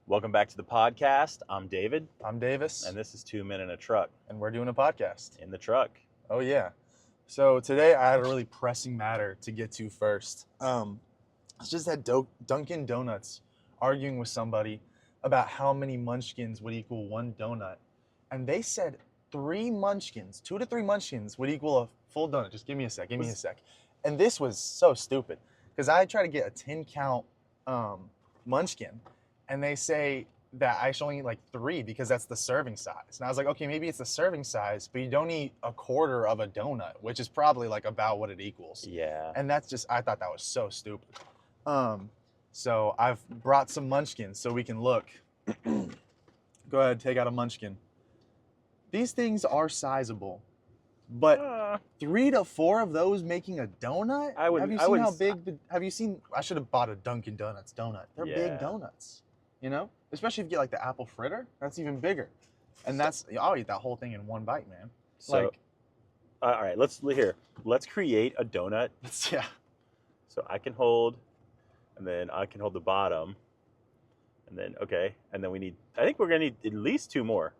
Welcome back to the podcast. I'm David, I'm Davis, and this is 2 Men in a Truck. and we're doing a podcast. In the truck. Oh, yeah. So today I had a really pressing matter to get to first. I just had Dunkin' Donuts arguing with somebody about how many munchkins would equal one donut. And they said 3 munchkins, 2 to 3 munchkins would equal a full donut. Just give me a sec. And this was so stupid because I tried to get a 10 count munchkin. And they say that I should only eat like 3 because that's the serving size. And I was like, okay, maybe it's the serving size, but you don't eat a quarter of a donut, which is probably like about what it equals. Yeah. And that's just, I thought that was so stupid. So I've brought some munchkins so we can look. Go ahead, take out a munchkin. These things are sizable, but 3 to 4 of those making a donut? Have you seen, I should have bought a Dunkin' Donuts donut. They're big donuts. You know, especially if you get like the apple fritter, that's even bigger. And I'll eat that whole thing in one bite, man. So, all right, let's create a donut. Yeah. So I can hold, and then I can hold the bottom, and then and then I think we're gonna need at least 2 more.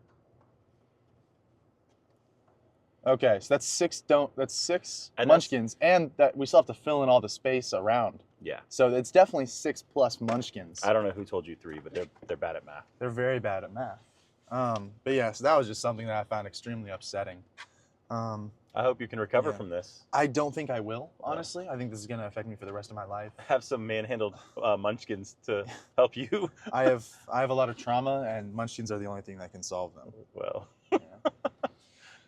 Okay, so that's 6 munchkins, and that we still have to fill in all the space around. Yeah. So it's definitely 6+ munchkins. I don't know who told you 3, but they're bad at math. They're very bad at math. But yeah, so that was just something that I found extremely upsetting. I hope you can recover from this. I don't think I will, honestly. I think this is going to affect me for the rest of my life. Have some manhandled munchkins to help you. I have a lot of trauma, and munchkins are the only thing that can solve them. Well, yeah.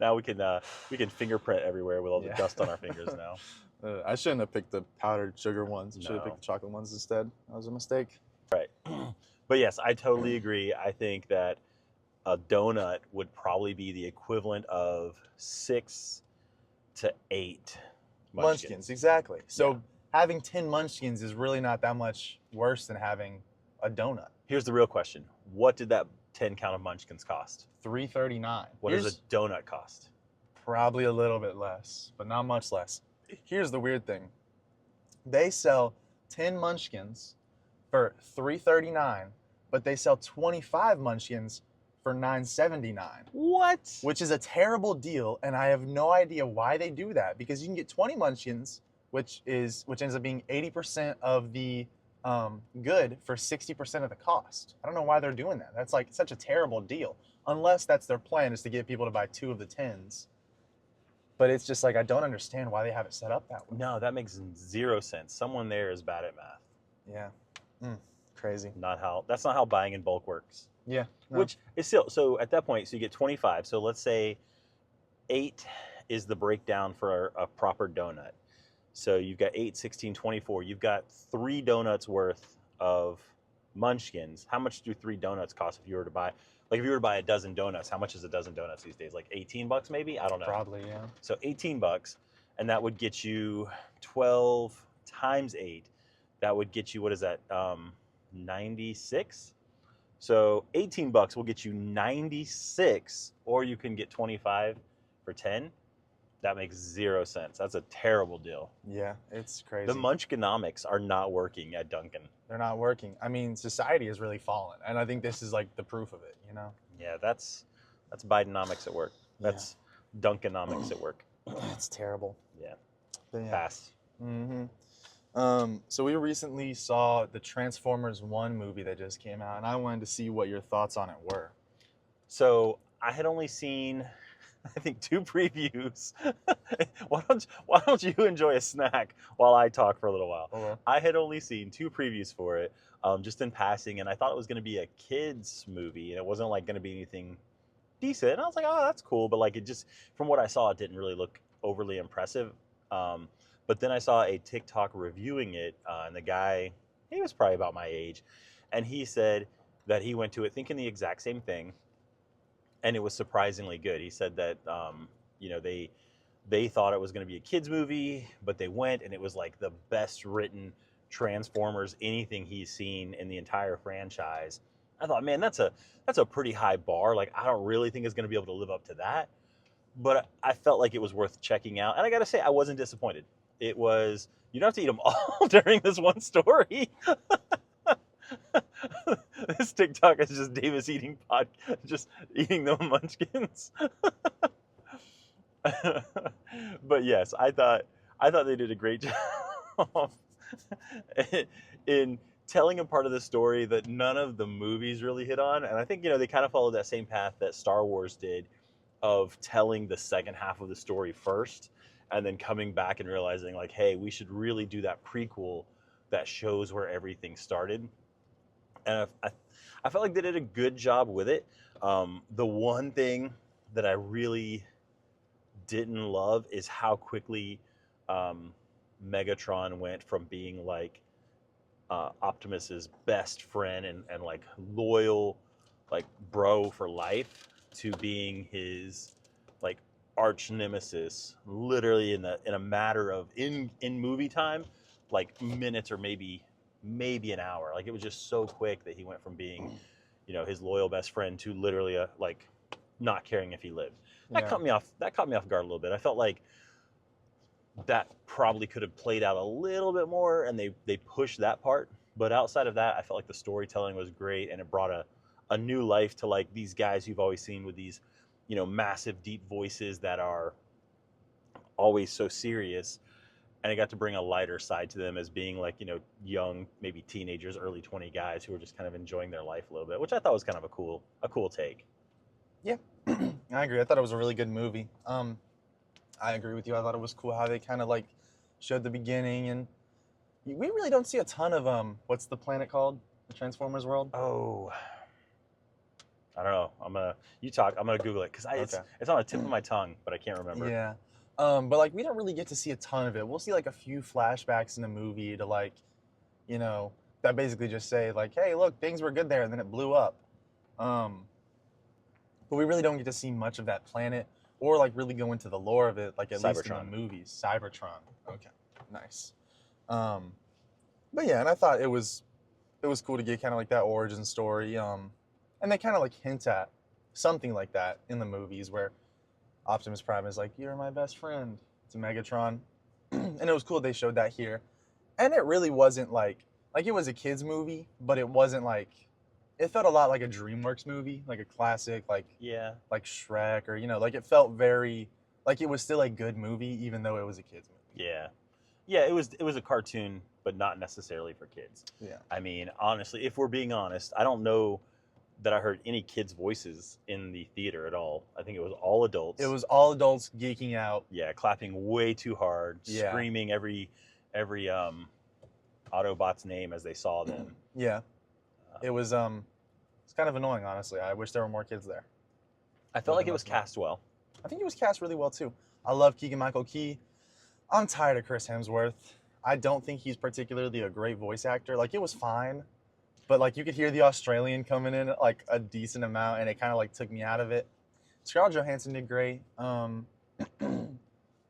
Now we can fingerprint everywhere with all the dust on our fingers now. I shouldn't have picked the powdered sugar ones. I should have picked the chocolate ones instead. That was a mistake. Right. But yes, I totally agree. I think that a donut would probably be the equivalent of 6 to 8 munchkins. Exactly. So having 10 munchkins is really not that much worse than having a donut. Here's the real question. What did that 10 count of munchkins cost? $3.39. What does a donut cost? Probably a little bit less, but not much less. Here's the weird thing. They sell 10 munchkins for $3.39, but they sell 25 munchkins for $9.79. What? Which is a terrible deal, and I have no idea why they do that, because you can get 20 munchkins, which ends up being 80% of the good for 60% of the cost. I don't know why they're doing that. That's like such a terrible deal, unless that's their plan, is to get people to buy 2 of the 10s. But it's just like, I don't understand why they have it set up that way. No, that makes 0 sense. Someone there is bad at math. Yeah. Crazy. That's not how buying in bulk works. Yeah. No. Which is still, so at that point, so you get 25. So let's say 8 is the breakdown for a proper donut. So you've got 8, 16, 24. You've got 3 donuts worth of munchkins. How much do 3 donuts cost if you were to buy? Like if you were to buy a dozen donuts, how much is a dozen donuts these days? Like $18 maybe? I don't know. Probably, yeah. So $18, and that would get you 12 times 8. That would get you, what is that? 96? So $18 will get you 96, or you can get 25 for 10. That makes 0 sense. That's a terrible deal. Yeah, it's crazy. The munchkinomics are not working at Dunkin'. They're not working. I mean, society has really fallen, and I think this is like the proof of it, you know? Yeah, that's Bidenomics at work. That's Dunkinomics at work. It's terrible. Yeah. Yeah. Pass. Mm-hmm. So we recently saw the Transformers 1 movie that just came out, and I wanted to see what your thoughts on it were. So I had only seen, I think, 2 previews. Why don't you enjoy a snack while I talk for a little while? Okay. I had only seen 2 previews for it, just in passing, and I thought it was going to be a kids movie, and it wasn't like going to be anything decent. And I was like, oh, that's cool, but like it just, from what I saw, it didn't really look overly impressive. But then I saw a TikTok reviewing it, and the guy, he was probably about my age, and he said that he went to it thinking the exact same thing. And it was surprisingly good. He said that, they thought it was going to be a kids movie, but they went, and it was like the best written Transformers anything he's seen in the entire franchise. I thought, man, that's a pretty high bar. Like, I don't really think it's going to be able to live up to that. But I felt like it was worth checking out. And I got to say, I wasn't disappointed. It was, you don't have to eat them all during this one story. this TikTok is just Davis eating just eating the munchkins. But yes, I thought they did a great job in telling a part of the story that none of the movies really hit on. And I think, they kind of followed that same path that Star Wars did of telling the second half of the story first and then coming back and realizing like, hey, we should really do that prequel that shows where everything started. And I felt like they did a good job with it. The one thing that I really didn't love is how quickly Megatron went from being like Optimus's best friend and like loyal, like bro for life, to being his like arch nemesis, literally in a matter of in movie time, like minutes or maybe an hour. Like it was just so quick that he went from being, his loyal best friend to literally like not caring if he lived. That Yeah. caught me off. That caught me off guard a little bit. I felt like that probably could have played out a little bit more, and they pushed that part. But outside of that, I felt like the storytelling was great, and it brought a new life to like these guys you've always seen with these, massive deep voices that are always so serious. And it got to bring a lighter side to them as being like, young, maybe teenagers, early 20 guys who were just kind of enjoying their life a little bit, which I thought was kind of a cool take. Yeah, I agree. I thought it was a really good movie. I agree with you. I thought it was cool how they kind of like showed the beginning, and we really don't see a ton of what's the planet called? The Transformers world? Oh, I don't know. I'm gonna Google it because Okay. it's on the tip of my tongue, but I can't remember. Yeah. But like we don't really get to see a ton of it. We'll see like a few flashbacks in the movie to like, that basically just say like, hey, look, things were good there, and then it blew up. But we really don't get to see much of that planet or like really go into the lore of it, like at least in the Cybertron. movies. Cybertron. Okay, nice. But yeah, and I thought it was cool to get kind of like that origin story. And they kind of like hint at something like that in the movies where Optimus Prime is like, "You're my best friend" to Megatron, and it was cool they showed that here. And it really wasn't like it was a kids movie, but it wasn't like it felt a lot like a DreamWorks movie, like a classic, Yeah. like Shrek, or like it felt very like it was still a good movie even though it was a kids movie. Yeah. Yeah, it was a cartoon, but not necessarily for kids. Yeah. I mean, honestly, if we're being honest, I don't know that I heard any kids' voices in the theater at all. I think it was all adults. It was all adults geeking out. Yeah, clapping way too hard, Yeah. screaming every Autobot's name as they saw them. Yeah. It was it's kind of annoying, honestly. I wish there were more kids there. I felt For like the it was most part. cast well. I think he was cast really well too. I love Keegan-Michael Key. I'm tired of Chris Hemsworth. I don't think he's particularly a great voice actor. Like it was fine, but like you could hear the Australian coming in like a decent amount, and it kind of like took me out of it. Scarlett Johansson did great.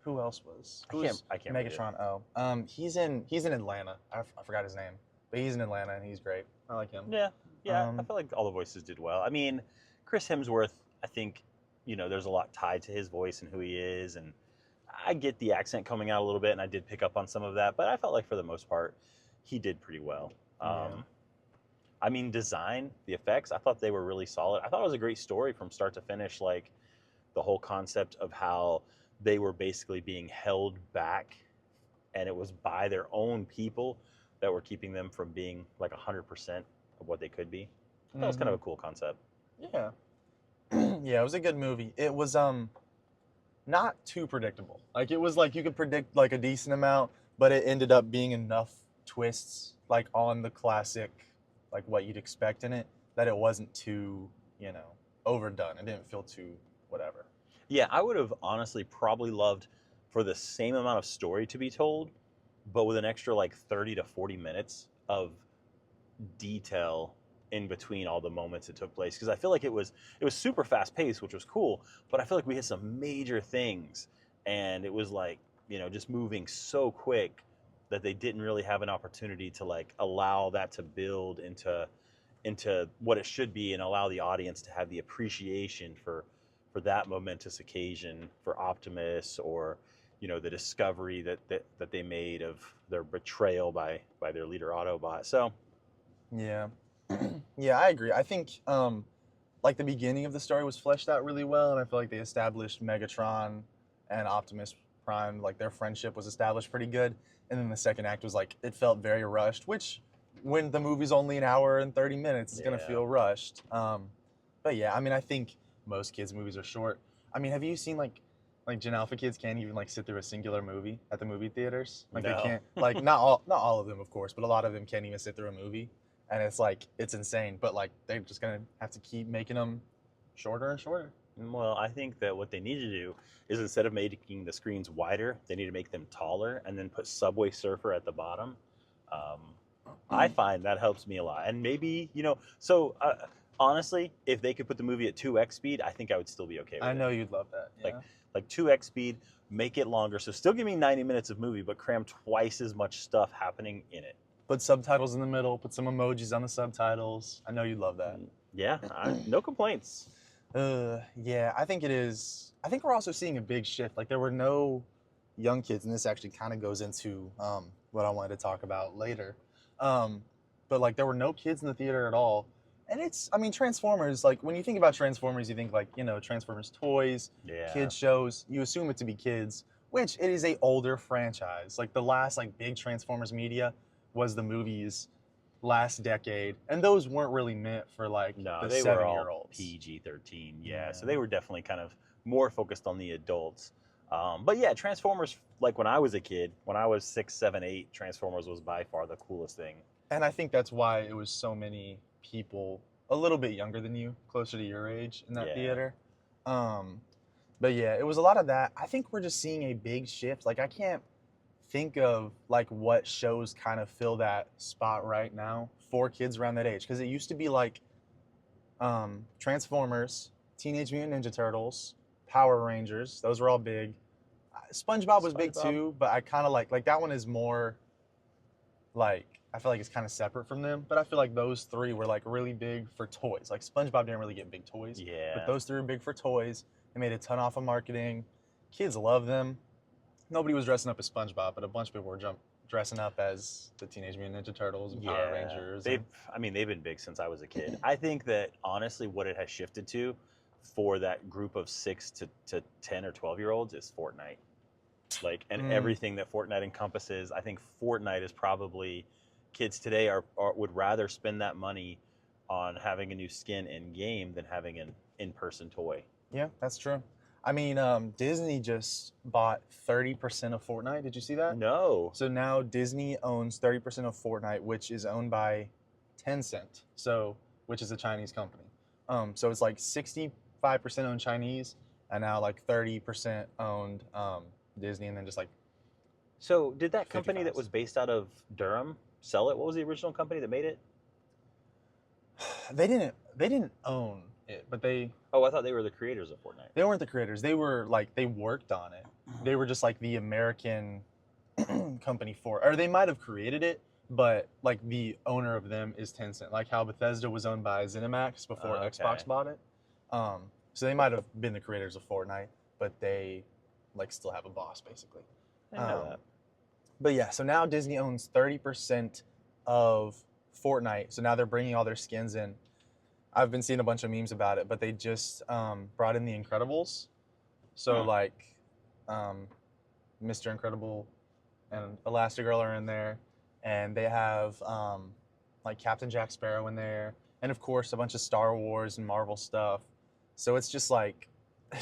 Who else was? I can't read it. Megatron. Oh, he's in Atlanta. I forgot his name, but he's in Atlanta and he's great. I like him. Yeah, I Um, felt like all the voices did well. I mean, Chris Hemsworth, I think, there's a lot tied to his voice and who he is, and I get the accent coming out a little bit, and I did pick up on some of that, but I felt like for the most part, he did pretty well. Yeah. I mean, design, the effects, I thought they were really solid. I thought it was a great story from start to finish, like the whole concept of how they were basically being held back, and it was by their own people that were keeping them from being like 100% of what they could be. That was kind of a cool concept. Yeah. Yeah, it was a good movie. It was not too predictable. Like it was like you could predict like a decent amount, but it ended up being enough twists like on the classic, like what you'd expect in it, that it wasn't too, overdone. It didn't feel too whatever. Yeah, I would have honestly probably loved for the same amount of story to be told, but with an extra like 30 to 40 minutes of detail in between all the moments that took place, because I feel like it was super fast paced, which was cool, but I feel like we hit some major things, and it was like, just moving so quick that they didn't really have an opportunity to like allow that to build into what it should be, and allow the audience to have the appreciation for that momentous occasion for Optimus, or the discovery that they made of their betrayal by their leader Autobot. So Yeah. Yeah, I agree. I think like the beginning of the story was fleshed out really well, and I feel like they established Megatron and Optimus Prime, like their friendship was established pretty good. And then the second act was like it felt very rushed, which when the movie's only an hour and 30 minutes, it's gonna Yeah. feel rushed. But yeah, I mean, I think most kids' movies are short. I mean, have you seen like Gen Alpha kids can't even like sit through a singular movie at the movie theaters? Like they No. can't like not all of them, of course, but a lot of them can't even sit through a movie, and it's like it's insane. But like they're just gonna have to keep making them shorter and shorter. Well, I think that what they need to do is instead of making the screens wider, they need to make them taller and then put Subway Surfer at the bottom. Um, I find that helps me a lot. And maybe, honestly, if they could put the movie at 2x speed, I think I would still be okay with I it. know you'd love that. Like, Yeah. like 2x speed, make it longer. So still give me 90 minutes of movie, but cram twice as much stuff happening in it. Put subtitles in the middle. Put some emojis on the subtitles. I know you'd love that. Yeah, no complaints. Yeah, I think it is. I think we're also seeing a big shift. Like there were no young kids, and this actually kind of goes into what I wanted to talk about later. But like there were no kids in the theater at all. And I mean, Transformers, like when you think about Transformers, you think like, Transformers toys, Yeah. kids shows, you assume it to be kids, which it is a older franchise. Like the last like big Transformers media was the movies last decade, and those weren't really meant for like No, the they were all 7-year-olds. PG-13. Yeah, Yeah. so they were definitely kind of more focused on the adults. But yeah, Transformers, like when I was a kid, when I was 6, 7, 8, Transformers was by far the coolest thing. And I think that's why it was so many people a little bit younger than you, closer to your age in that Yeah. theater. But yeah, it was a lot of that. I think we're just seeing a big shift. Like I can't think of like what shows kind of fill that spot right now for kids around that age, because it used to be like Transformers, Teenage Mutant Ninja Turtles, Power Rangers. Those were all big. SpongeBob was big SpongeBob. too, but I kind of like that one is more like I feel like it's kind of separate from them. But I feel like those three were like really big for toys. Like SpongeBob didn't really get big toys, Yeah. but those three were big for toys. They made a ton off of marketing. Kids love them. Nobody was dressing up as SpongeBob, but a bunch of people were dressing up as the Teenage Mutant Ninja Turtles and Power Rangers. They've been big since I was a kid. I think that honestly, what it has shifted to for that group of 6 to 10 or 12-year-olds is Fortnite. Like, and everything that Fortnite encompasses. I think Fortnite is probably kids today would rather spend that money on having a new skin in game than having an in-person toy. Yeah, that's true. I mean, Disney just bought 30% of Fortnite. Did you see that? No. So now Disney owns 30% of Fortnite, which is owned by Tencent, which is a Chinese company. So it's like 65% owned Chinese, and now like 30% owned Disney, and then just like So did that company 55. that was based out of Durham sell it? What was the original company that made it? they didn't own it, but they Oh, I thought they were the creators of Fortnite. weren't the creators. They were like they worked on it. They were just like the American company for, or they might have created it, but like the owner of them is Tencent. Like how Bethesda was owned by ZeniMax before Okay. Xbox bought it. So they might have been the creators of Fortnite, but they like still have a boss basically. I didn't know Um, that. But yeah, so now Disney owns 30% of Fortnite. So now they're bringing all their skins in. I've been seeing a bunch of memes about it, but they just brought in the Incredibles. So like Mr. Incredible and Elastigirl are in there, and they have like Captain Jack Sparrow in there, and of course a bunch of Star Wars and Marvel stuff. So it's just like,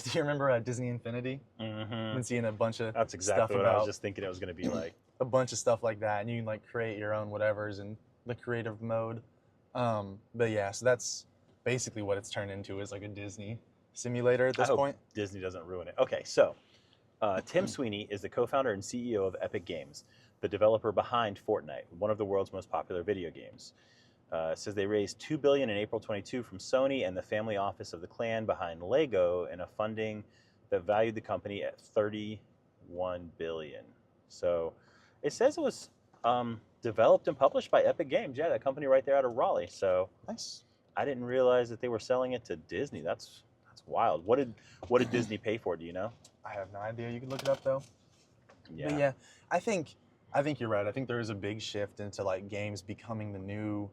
do you remember Disney Infinity? I've been seeing a bunch of That's stuff exactly what I about was just thinking it was going to be like. a bunch of stuff like that, and you can like create your own whatevers in the creative mode. But yeah, so that's basically what it's turned into, is like a Disney simulator at I this hope point. Disney doesn't ruin it. Okay, so Tim Sweeney is the co-founder and CEO of Epic Games, the developer behind Fortnite, one of the world's most popular video games. It says they raised $2 billion in April 22 from Sony and the family office of the clan behind Lego in a funding that valued the company at $31 billion. So it says it was developed and published by Epic Games. Yeah, that company right there out of Raleigh. So Nice. I didn't realize that they were selling it to Disney. That's wild. What did Disney pay for? Do you know? I have no idea. You can look it up though. Yeah. But yeah, I think you're right. I think there is a big shift into like games becoming the new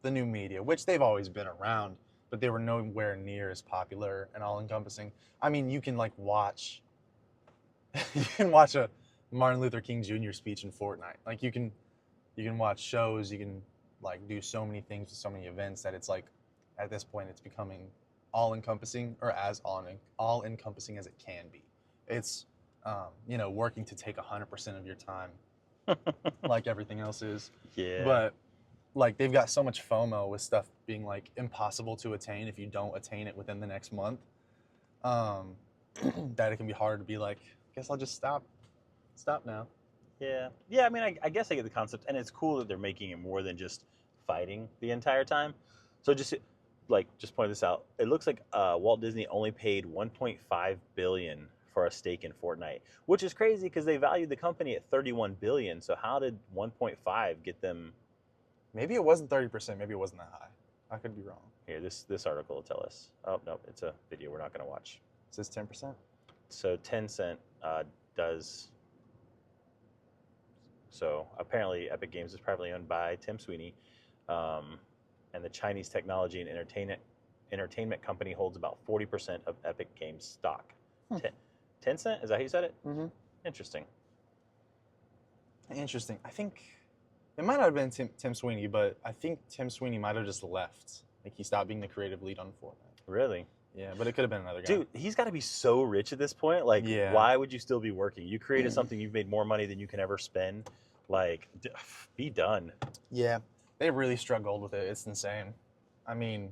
the new media, which they've always been around, but they were nowhere near as popular and all-encompassing. I mean, you can like watch, you can watch a Martin Luther King Jr. speech in Fortnite. Like you can watch shows, you can like do so many things with so many events that it's like, at this point, it's becoming all-encompassing, or as all-encompassing as it can be. It's working to take 100% of your time, like everything else is. Yeah. But like they've got so much FOMO with stuff being like impossible to attain if you don't attain it within the next month, that it can be hard to be like, I guess I'll just stop now. Yeah. Yeah, I mean, I guess I get the concept, and it's cool that they're making it more than just fighting the entire time. So just point this out. It looks like Walt Disney only paid $1.5 billion for a stake in Fortnite, which is crazy because they valued the company at $31 billion. So how did 1.5 get them? Maybe it wasn't 30%. Maybe it wasn't that high. I could be wrong. Here, this article will tell us. Oh no, it's a video we're not going to watch. It says 10%. So Tencent does. So apparently, Epic Games is privately owned by Tim Sweeney, and the Chinese technology and entertainment company holds about 40% of Epic Games stock. Tencent, is that how you said it? Mm-hmm. Interesting. Interesting. I think it might not have been Tim Sweeney, but I think Tim Sweeney might have just left. Like he stopped being the creative lead on Fortnite. Really? Yeah, but it could have been another guy. Dude, he's got to be so rich at this point. Like, Yeah. Why would you still be working? You created something, you've made more money than you can ever spend. Like, be done. Yeah, they really struck gold with it. It's insane. I mean,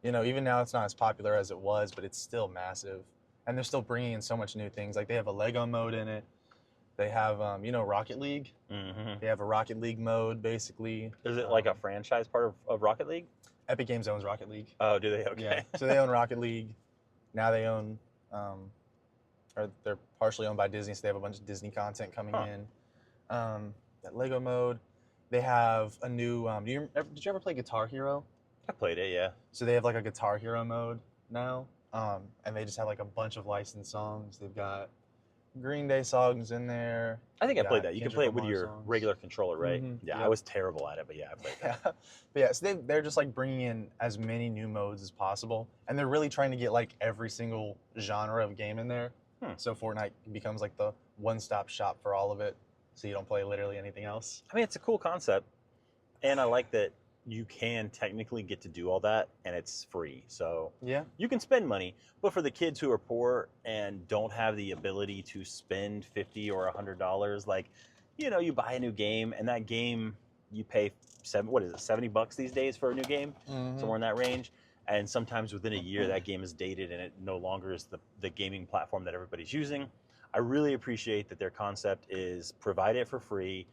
even now it's not as popular as it was, but it's still massive. And they're still bringing in so much new things. Like they have a Lego mode in it. They have, Rocket League. Mm-hmm. They have a Rocket League mode, basically. Is it like a franchise part of Rocket League? Epic Games owns Rocket League. Oh, do they? Okay. Yeah. So they own Rocket League. Now they own, or they're partially owned by Disney, so they have a bunch of Disney content coming in. That Lego mode. They have a new. Did you ever play Guitar Hero? I played it, yeah. So they have like a Guitar Hero mode now, and they just have like a bunch of licensed songs. They've got Green Day songs in there. I think I Got played that. You can play it with Kendrick your Lamar songs. regular controller, right? Mhm, Yeah, yep. I was terrible at it, but yeah, I played that. Yeah, but yeah, so they're just like bringing in as many new modes as possible, and they're really trying to get like every single genre of game in there. So Fortnite becomes like the one-stop shop for all of it, so you don't play literally anything else. I mean, it's a cool concept, and I like that you can technically get to do all that, and it's free. So Yeah, you can spend money, but for the kids who are poor and don't have the ability to spend $50 or $100, like, you buy a new game, and that game you pay $70 these days for a new game, somewhere in that range. And sometimes within a year, that game is dated and it no longer is the gaming platform that everybody's using. I really appreciate that their concept is provide it for free,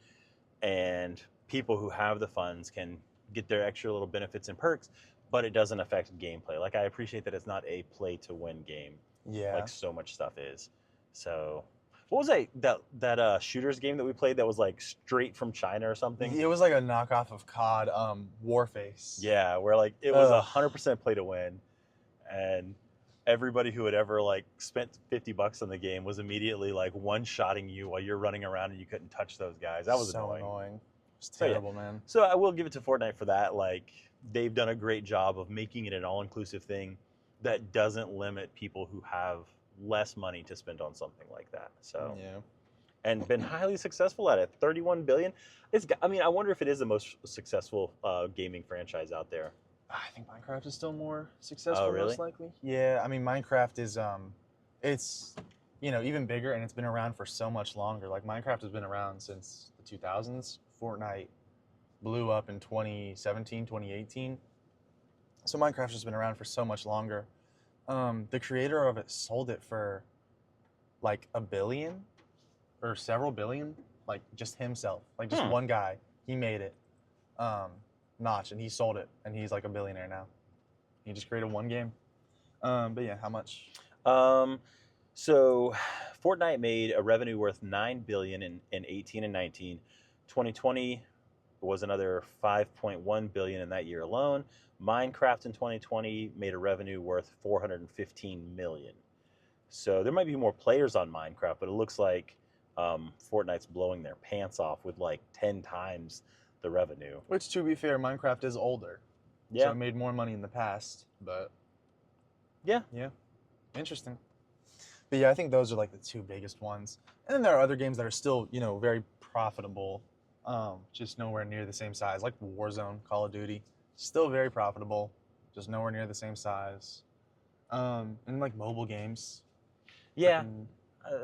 and people who have the funds can get their extra little benefits and perks, but it doesn't affect gameplay. Like, I appreciate that it's not a play-to-win game yeah. like so much stuff is. So, what was that shooters game that we played that was like straight from China or something? It was like a knockoff of COD, Warface. Yeah, where like it was Ugh. 100% play to win, and everybody who had ever like spent $50 on the game was immediately like one-shotting you while you're running around and you couldn't touch those guys. That was so annoying. It's So, yeah. terrible, man. So I will give it to Fortnite for that. Like, they've done a great job of making it an all-inclusive thing that doesn't limit people who have less money to spend on something like that. So, Yeah. and been highly successful at it. 31 billion. I wonder if it is the most successful gaming franchise out there. I think Minecraft is still more successful, Oh, really? most likely. Yeah, I mean, Minecraft is, it's, even bigger, and it's been around for so much longer. Like, Minecraft has been around since the 2000s. Fortnite blew up in 2017, 2018. So Minecraft's just been around for so much longer. The creator of it sold it for like $1 billion or several billion, like just himself, like just one guy. He made it, Notch, and he sold it, and he's like a billionaire now. He just created one game. But yeah, how much? So Fortnite made a revenue worth $9 billion in 18 and 19. 2020 was another $5.1 billion in that year alone. Minecraft in 2020 made a revenue worth $415 million. So there might be more players on Minecraft, but it looks like Fortnite's blowing their pants off with like 10 times the revenue. Which, to be fair, Minecraft is older. So Yeah. it made more money in the past, but Yeah. interesting. But yeah, I think those are like the two biggest ones. And then there are other games that are still, very profitable, just nowhere near the same size, like Warzone, Call of Duty, still very profitable, just nowhere near the same size. And like mobile games. Yeah. freaking-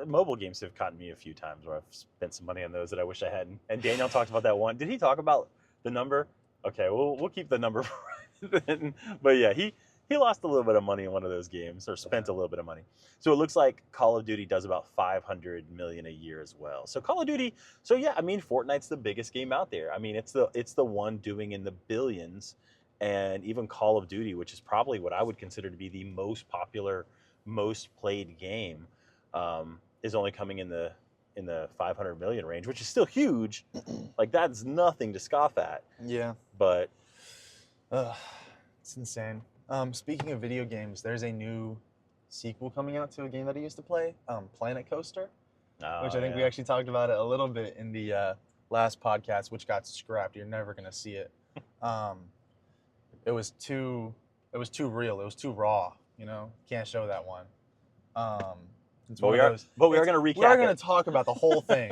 Mobile games have caught me a few times where I've spent some money on those that I wish I hadn't. And Daniel talked about that one. Did he talk about the number? Okay, we'll keep the number for then. But yeah, he lost a little bit of money in one of those games, or spent a little bit of money. So it looks like Call of Duty does about 500 million a year as well. So Call of Duty. So yeah, I mean Fortnite's the biggest game out there. I mean it's the one doing in the billions, and even Call of Duty, which is probably what I would consider to be the most popular, most played game, is only coming in the 500 million range, which is still huge. Like that's nothing to scoff at. Yeah. But It's insane. Speaking of video games, there's a new sequel coming out to a game that I used to play, Planet Coaster, which I think we actually talked about it a little bit in the last podcast, which got scrapped. You're never gonna see it. It was too real. It was too raw. Can't show that one. It's But one we of are those- but we are it's- going to recap. We are going it. to talk about the whole thing.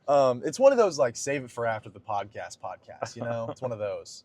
It's one of those like save it for after the podcast. It's one of those.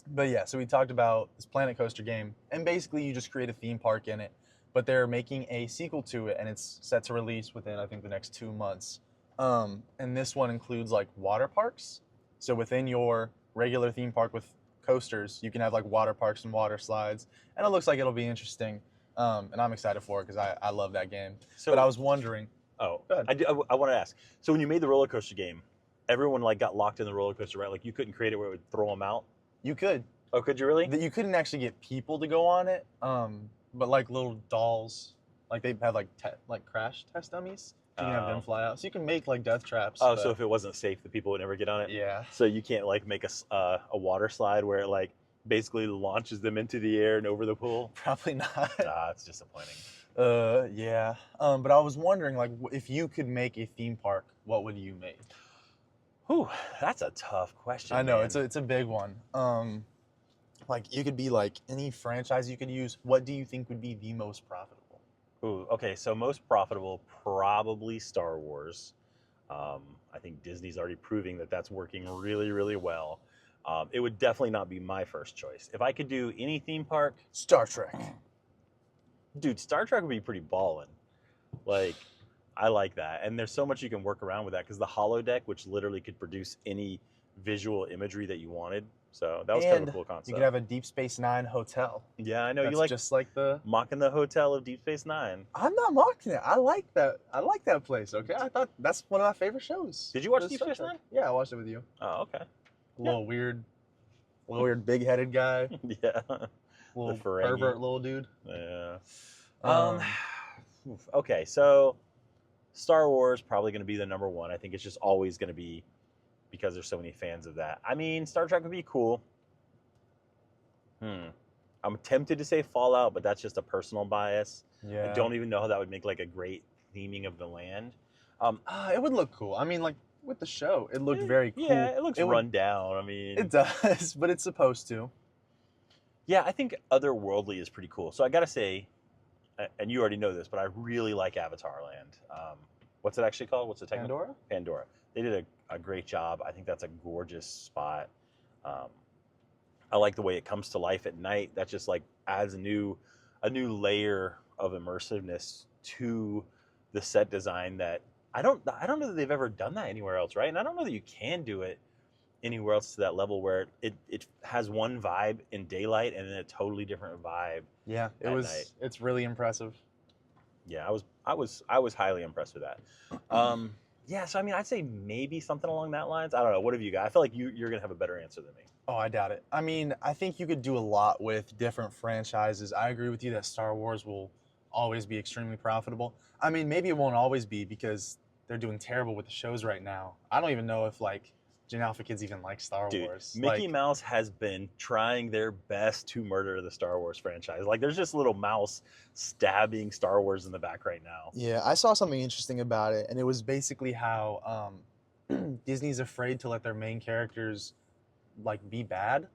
But yeah, so we talked about this Planet Coaster game, and basically you just create a theme park in it, but they're making a sequel to it, and it's set to release within, I think, the next 2 months. And this one includes like water parks. So within your regular theme park with coasters, you can have like water parks and water slides, and it looks like it'll be interesting. And I'm excited for it because I love that game. So But I was wondering, oh, Go ahead. I want to ask. So when you made the roller coaster game, everyone like got locked in the roller coaster, right? Like you couldn't create it where it would throw them out. you could. Oh, could you really? That you couldn't actually get people to go on it, but like little dolls, like they have like crash test dummies. You can have them Oh. fly out, so you can make like death traps. Oh, but- so if it wasn't safe, the people would never get on it. yeah, So you can't like make a water slide where it like basically launches them into the air and over the pool. probably not. Ah, it's disappointing. Yeah. But I was wondering, like, if you could make a theme park, what would you make? Whew, that's a tough question. I know man. it's a big one. Like you could be like any franchise you could use. What do you think would be the most profitable? Ooh, okay, so most profitable, probably Star Wars. I think Disney's already proving that that's working really, really well. It would definitely not be my first choice. If I could do any theme park, Star Trek. dude, Star Trek would be pretty ballin'. Like, I like that. And there's so much you can work around with that because the holodeck, which literally could produce any visual imagery that you wanted. So that was kind of a And cool concept. You could have a Deep Space Nine hotel. Yeah, I know That's you like just like the. mocking the hotel of Deep Space Nine. I'm not mocking it. I like that. I like that place. Okay, I thought that's one of my favorite shows. Did you watch was Deep Star Space Trek. Nine? Yeah, I watched it with you. Oh, okay. A little weird, big-headed guy, Yeah. little Ferengi. pervert, little dude. Yeah. Um, Okay, so Star Wars probably going to be the number one. I think it's just always going to be because there's so many fans of that. I mean, Star Trek would be cool. I'm tempted to say Fallout, but that's just a personal bias. Yeah. I don't even know how that would make like a great theming of the land. It would look cool. I mean, like with the show, it looked very cool. Yeah, it looks It would- run down. I mean, It does, but it's supposed to. yeah, I think Otherworldly is pretty cool. So I got to say, and you already know this, but I really like Avatar Land. What's it actually called? What's the technical? Pandora? Pandora. They did a great job. I think that's a gorgeous spot. I like the way it comes to life at night. That just like adds a new layer of immersiveness to the set design that I don't know that they've ever done that anywhere else, right? And I don't know that you can do it anywhere else to that level where it has one vibe in daylight and then a totally different vibe. Yeah, At night. It's really impressive. Yeah, I was highly impressed with that. Yeah, so I mean, I'd say maybe something along that lines. I don't know. What have you got? I feel like you're gonna have a better answer than me. Oh, I doubt it. I mean, I think you could do a lot with different franchises. I agree with you that Star Wars will always be extremely profitable. I mean, maybe it won't always be because they're doing terrible with the shows right now. I don't even know if like Gen Alpha kids even like Star Dude, Wars. Mickey Like, Mouse has been trying their best to murder the Star Wars franchise. Like, there's just a little mouse stabbing Star Wars in the back right now. Yeah, I saw something interesting about it, and it was basically how Disney's afraid to let their main characters like be bad,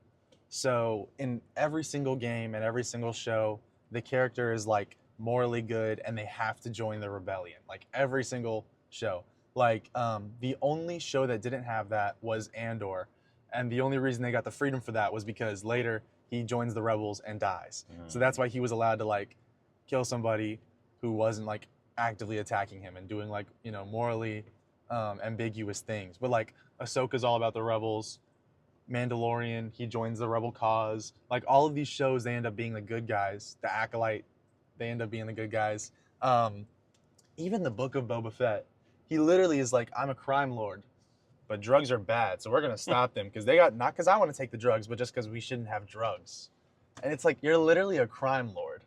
So in every single game and every single show, the character is like morally good and they have to join the rebellion. Like every single show. Like the only show that didn't have that was Andor, and the only reason they got the freedom for that was because later he joins the rebels and dies. So that's why he was allowed to like kill somebody who wasn't like actively attacking him and doing like morally ambiguous things. But like Ahsoka's all about the rebels. Mandalorian, he joins the rebel cause. Like all of these shows, they end up being the good guys. The Acolyte, they end up being the good guys. Even the Book of Boba Fett, he literally is like, I'm a crime lord, but drugs are bad, so we're gonna stop them because they got not because I want to take the drugs, but just because we shouldn't have drugs. And it's like you're literally a crime lord.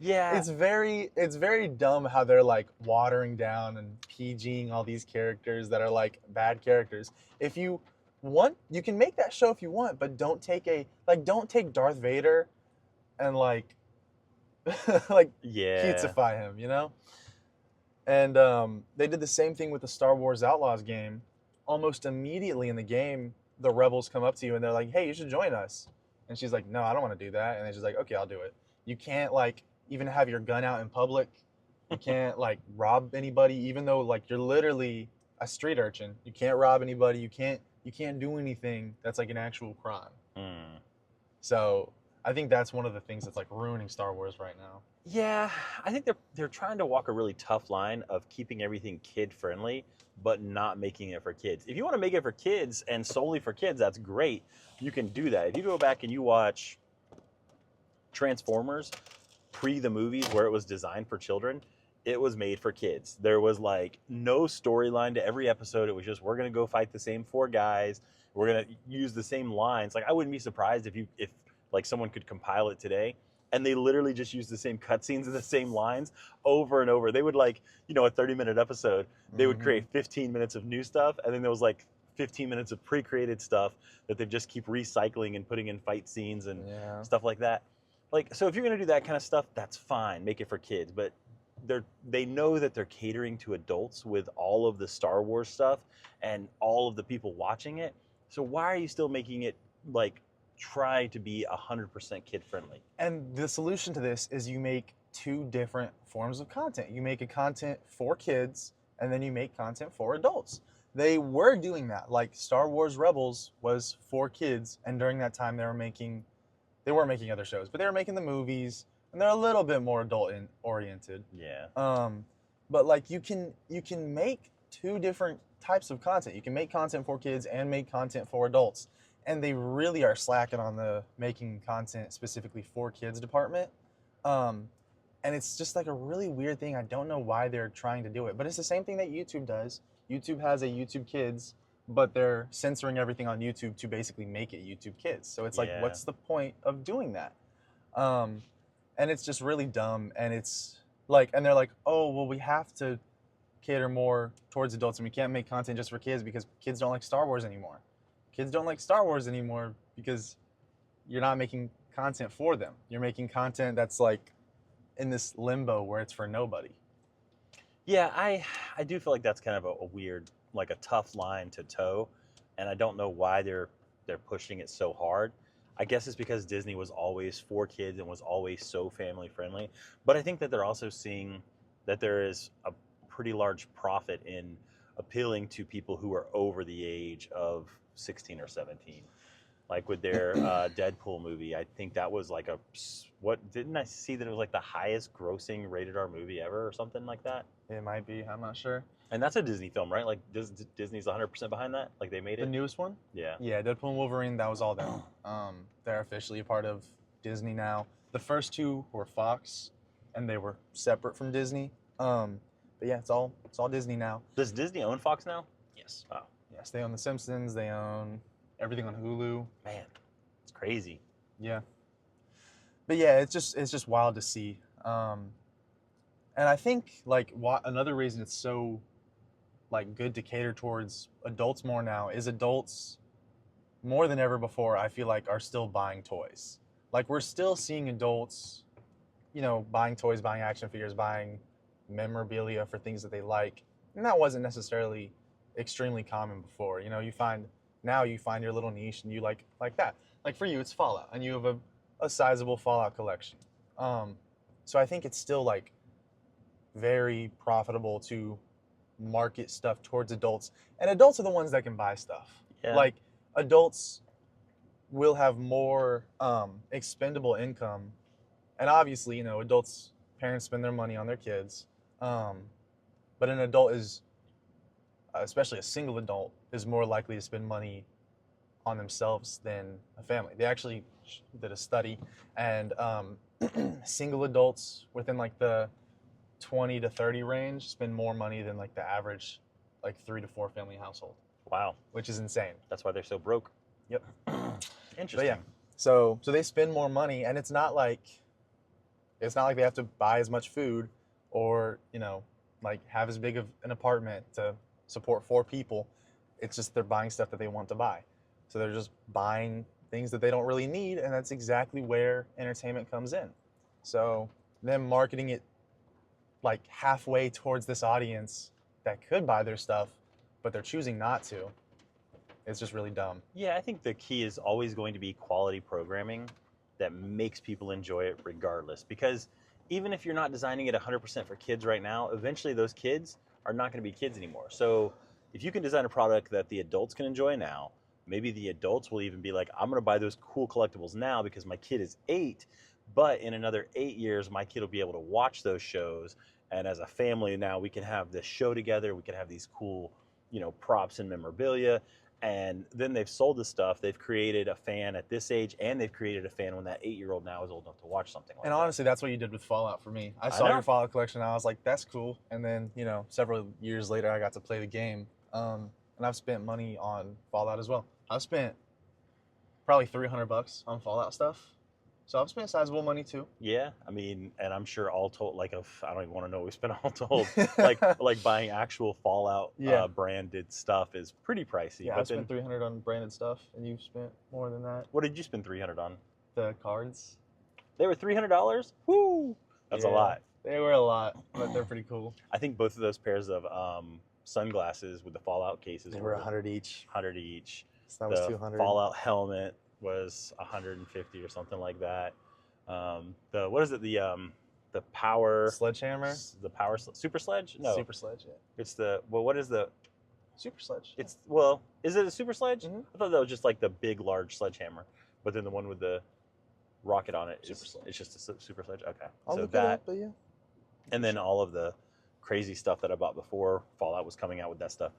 Yeah. It's very dumb how they're like watering down and PGing all these characters that are like bad characters. If you want, you can make that show if you want, but don't take Darth Vader and like like Yeah. cutesify him, you know? And they did the same thing with the Star Wars Outlaws game. Almost immediately in the game, the rebels come up to you and they're like, "Hey, you should join us." And she's like, "No, I don't want to do that." And they're just like, "Okay, I'll do it." You can't like even have your gun out in public. You can't like rob anybody, even though like you're literally a street urchin. You can't rob anybody. You can't do anything that's like an actual crime. Mm. So I think that's one of the things that's like ruining Star Wars right now. Yeah, I think they're trying to walk a really tough line of keeping everything kid friendly, but not making it for kids. If you want to make it for kids and solely for kids, that's great. You can do that. If you go back and you watch Transformers pre the movies where it was designed for children, it was made for kids. There was like no storyline to every episode. It was just we're gonna go fight the same four guys. We're gonna use the same lines. Like I wouldn't be surprised if like someone could compile it today and they literally just use the same cutscenes and the same lines over and over. They would like, a 30-minute episode, they would create 15 minutes of new stuff, and then there was like 15 minutes of pre-created stuff that they just keep recycling and putting in fight scenes and stuff like that. Like, so if you're gonna do that kind of stuff, that's fine. Make it for kids, but they know that they're catering to adults with all of the Star Wars stuff and all of the people watching it. So why are you still making it like try to be 100% kid friendly? And the solution to this is you make two different forms of content. You make a content for kids, and then you make content for adults. They were doing that. Like Star Wars Rebels was for kids, and during that time they weren't making other shows, but they were making the movies, and they're a little bit more adult oriented. Yeah. But like you can make two different types of content. You can make content for kids and make content for adults. And they really are slacking on the making content specifically for kids department. And it's just like a really weird thing. I don't know why they're trying to do it, but it's the same thing that YouTube does. YouTube has a YouTube Kids, but they're censoring everything on YouTube to basically make it YouTube Kids. So it's like, what's the point of doing that? And it's just really dumb. And it's like, and they're like, oh, well, we have to cater more towards adults and we can't make content just for kids because kids don't like Star Wars anymore. Kids don't like Star Wars anymore because you're not making content for them. You're making content that's like in this limbo where it's for nobody. Yeah, I do feel like that's kind of a weird, like a tough line to toe, and I don't know why they're pushing it so hard. I guess it's because Disney was always for kids and was always so family friendly, but I think that they're also seeing that there is a pretty large profit in appealing to people who are over the age of 16 or 17. Like with their Deadpool movie, I think that was like didn't I see that it was like the highest grossing rated R movie ever or something like that? It might be, I'm not sure. And that's a Disney film, right? Like Disney's 100% behind that? Like they made it? The newest one? Yeah. Yeah, Deadpool and Wolverine, that was all them. They're officially a part of Disney now. The first two were Fox, and they were separate from Disney. But yeah, it's all Disney now. Does Disney own Fox now? Yes. Oh. Yes, they own The Simpsons. They own everything on Hulu. Man, it's crazy. Yeah. But yeah, it's just wild to see. And I think like another reason it's so like good to cater towards adults more now is adults more than ever before, I feel like, are still buying toys. Like we're still seeing adults, buying toys, buying action figures, buying memorabilia for things that they like. And that wasn't necessarily extremely common before. You find now you find your little niche and you like that. Like for you, it's Fallout, and you have a sizable Fallout collection. So I think it's still like very profitable to market stuff towards adults, and adults are the ones that can buy stuff. Yeah. Like adults will have more expendable income, and obviously, you know, adults parents spend their money on their kids, but an adult is, especially a single adult, is more likely to spend money on themselves than a family. They actually did a study, and single adults within like the 20 to 30 range spend more money than like the average like 3 to 4 family household, Wow. which is insane. That's why they're so broke. Yep. Interesting. But yeah, so they spend more money, and it's not like they have to buy as much food or, you know, like have as big of an apartment to support 4 people. It's just they're buying stuff that they want to buy. So they're just buying things that they don't really need, and that's exactly where entertainment comes in. So them marketing it like halfway towards this audience that could buy their stuff, but they're choosing not to, it's just really dumb. Yeah, I think the key is always going to be quality programming that makes people enjoy it regardless. Because even if you're not designing it 100% for kids right now, eventually those kids are not going to be kids anymore. So if you can design a product that the adults can enjoy now, maybe the adults will even be like, I'm going to buy those cool collectibles now because my kid is 8, but in another 8 years, my kid will be able to watch those shows. And as a family now, we can have this show together. We can have these cool, you know, props and memorabilia. And then they've sold the stuff. They've created a fan at this age, and they've created a fan when that 8-year-old now is old enough to watch something like And that. honestly, that's what you did with Fallout for me. I saw know. your Fallout collection, and I was like, that's cool. And then, you know, several years later, I got to play the game. And I've spent money on Fallout as well. I've spent probably $300 on Fallout stuff. So I've spent sizable money too. Yeah, I mean, and I'm sure all told, like, I don't even want to know what we spent all told. like buying actual Fallout Yeah. Branded stuff is pretty pricey. Yeah, but I spent $300 on branded stuff, and you've spent more than that. what did you spend $300 on? The cards, They were $300. Woo, that's a Yeah. lot. they were a lot, but they're pretty cool. I think both of those pairs of sunglasses with the Fallout cases They were 100 each. 100 each. So that was The 200. Fallout helmet was 150 or something like that. The what is it? The power Sledgehammer. the power super sledge? No, Super Sledge. Yeah. it's the what is the? Super Sledge. It's is it a super sledge? Mhm. I thought that was just like the big large sledgehammer, but then the one with the rocket on it Super sledge. it's just a super sledge. Okay, I'll so look it that up, but yeah. and then all of the crazy stuff that I bought before Fallout was coming out with that stuff.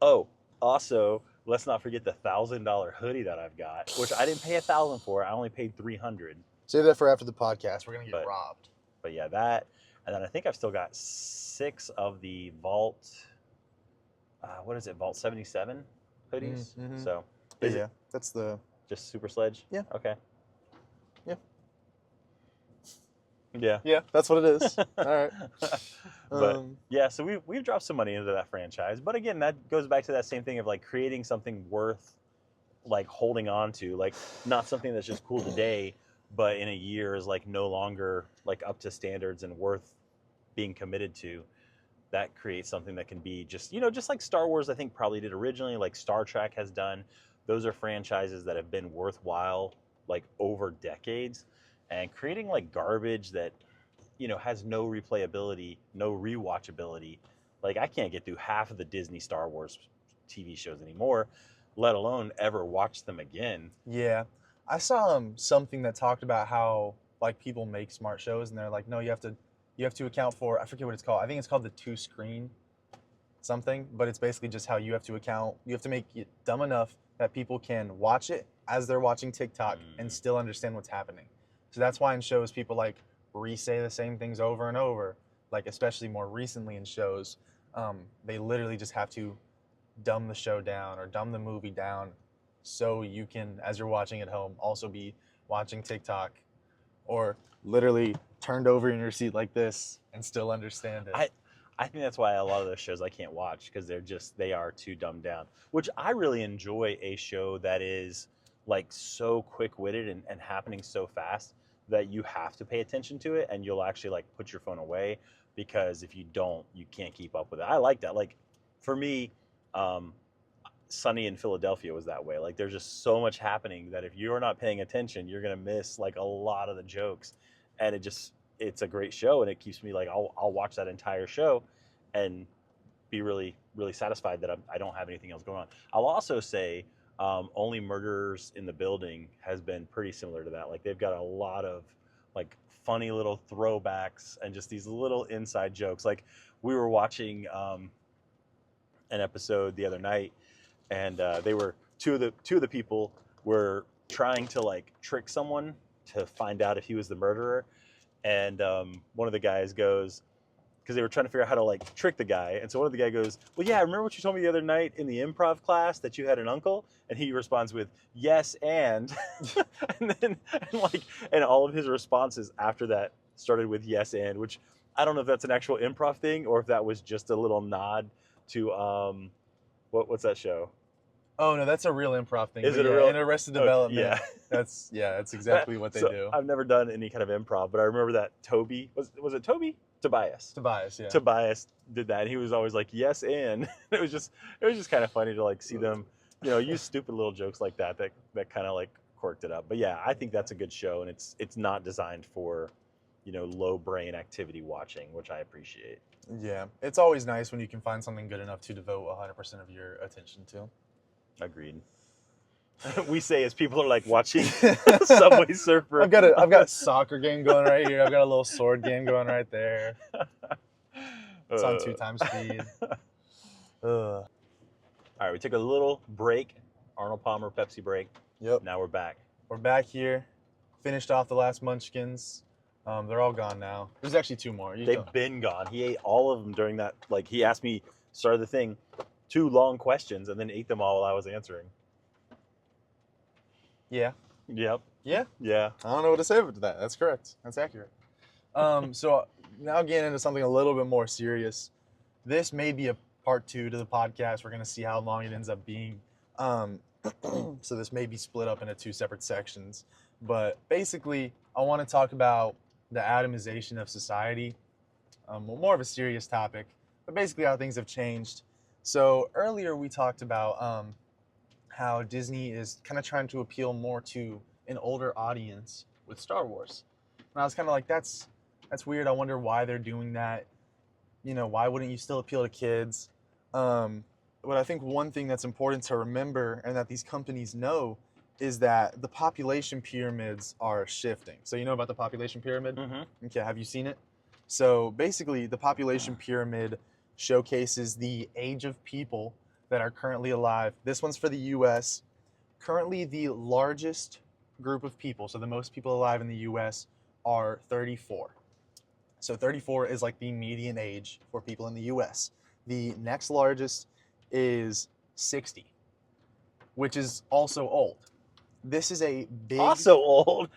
Oh, also, let's not forget the $1,000 hoodie that I've got, which I didn't pay $1,000 for. I only paid $300. Save that for after the podcast. We're gonna get But- robbed. But yeah, that, and then I think I've still got 6 of the Vault. What is it? Vault 77 hoodies. Mhm. So But is yeah, it that's the. just Super Sledge? Yeah. Okay. Yeah. Yeah. Yeah, that's what it is. All right. But yeah, so we've dropped some money into that franchise, but again, that goes back to that same thing of like creating something worth like holding on to, like not something that's just cool today, but in a year is like no longer like up to standards and worth being committed to. That creates something that can be just, you know, just like Star Wars I think probably did originally, like Star Trek has done. Those are franchises that have been worthwhile like over decades, and creating like garbage that, you know, has no replayability, no rewatchability. Like I can't get through half of the Disney Star Wars TV shows anymore, let alone ever watch them again. Yeah, I saw something that talked about how like people make smart shows, and they're like, no, you have to account for, I forget what it's called. I think it's called the 2-screen something, but it's basically just how you have to make it dumb enough that people can watch it as they're watching TikTok and still understand what's happening. So that's why in shows people like re-say the same things over and over, like especially more recently in shows, they literally just have to dumb the show down or dumb the movie down so you can, as you're watching at home, also be watching TikTok or literally turned over in your seat like this and still understand it. I think that's why a lot of those shows I can't watch, because they are too dumbed down. Which I really enjoy a show that is like so quick-witted and happening so fast that you have to pay attention to it, and you'll actually like put your phone away, because if you don't, you can't keep up with it. I like that. Like for me, Sunny in Philadelphia was that way. Like there's just so much happening that if you're not paying attention, you're gonna miss like a lot of the jokes, and it's a great show, and it keeps me like I'll watch that entire show, and be really really satisfied that I don't have anything else going on. I'll also say Only Murderers in the Building has been pretty similar to that. Like they've got a lot of like funny little throwbacks and just these little inside jokes. Like we were watching an episode the other night, and they were two of the people were trying to like trick someone to find out if he was the murderer, and one of the guys goes, because they were trying to figure out how to like trick the guy, and so one of the guy goes, well, yeah, remember what you told me the other night in the improv class that you had an uncle? And he responds with, yes, and and all of his responses after that started with yes and, which I don't know if that's an actual improv thing or if that was just a little nod to what's that show? Oh no, that's a real improv thing. Is But it a yeah, real- in Arrested Okay, Development? yeah. That's exactly what they So, do. I've never done any kind of improv, but I remember that Toby was it Toby? Tobias. Tobias, yeah. Tobias did that, and he was always like, yes, and it was just kind of funny to like see them, use stupid little jokes like that kind of like quirked it up. But yeah, I think that's a good show, and it's not designed for, low brain activity watching, which I appreciate. Yeah, it's always nice when you can find something good enough to devote 100% of your attention to. Agreed. We say as people are like watching Subway Surfer. I've got a soccer game going right here. I've got a little sword game going right there. It's on 2 times speed. All right, we took a little break, Arnold Palmer Pepsi break. Yep. Now we're back. We're back here. Finished off the last Munchkins. They're all gone now. There's actually 2 more. They've been gone. He ate all of them during that. Like he asked me, started the thing, 2 long questions, and then ate them all while I was answering. Yeah. Yep. Yeah. Yeah. I don't know what to say to that. That's correct. That's accurate. So now getting into something a little bit more serious. This may be a part 2 to the podcast. We're going to see how long it ends up being. So this may be split up into 2 separate sections. But basically, I want to talk about the atomization of society. More of a serious topic, but basically how things have changed. So earlier we talked about how Disney is kind of trying to appeal more to an older audience with Star Wars. And I was kind of like, that's weird. I wonder why they're doing that. Why wouldn't you still appeal to kids? But I think one thing that's important to remember and that these companies know is that the population pyramids are shifting. So you know about the population pyramid? Mm-hmm. Okay, have you seen it? So basically, the population pyramid showcases the age of people that are currently alive. This one's for the US. Currently, the largest group of people, so the most people alive in the US, are 34. So 34 is like the median age for people in the US. The next largest is 60, which is also old. This is a big... Also old.